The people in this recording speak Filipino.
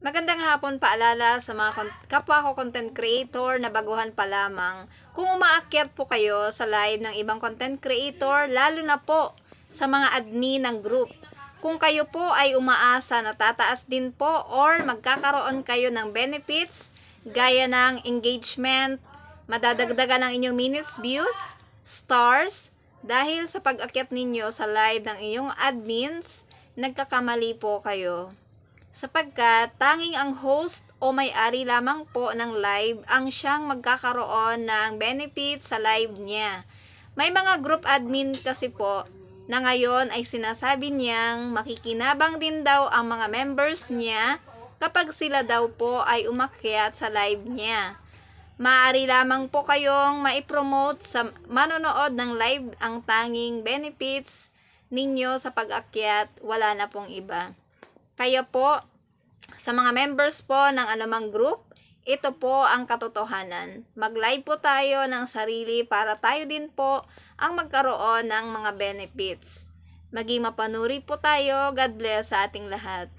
Magandang hapon, paalala sa mga kapwa ko content creator na baguhan pa lamang. Kung umaakyat po kayo sa live ng ibang content creator, lalo na po sa mga admin ng group. Kung kayo po ay umaasa na tataas din po or magkakaroon kayo ng benefits gaya ng engagement, madadagdagan ng inyong minutes views, stars, dahil sa pag-akyat ninyo sa live ng inyong admins, nagkakamali po kayo sapagkat tanging ang host o may-ari lamang po ng live ang siyang magkakaroon ng benefit sa live niya. May mga group admin kasi po na ngayon ay sinasabi niyang makikinabang din daw ang mga members niya kapag sila daw po ay umakyat sa live niya. Maaari lamang po kayong maipromote sa manonood ng live ang tanging benefits ninyo sa pag-akyat, wala na pong iba. Kaya po, sa mga members po ng anumang group, ito po ang katotohanan. Mag-live po tayo ng sarili para tayo din po ang magkaroon ng mga benefits. Maging mapanuri po tayo. God bless sa ating lahat.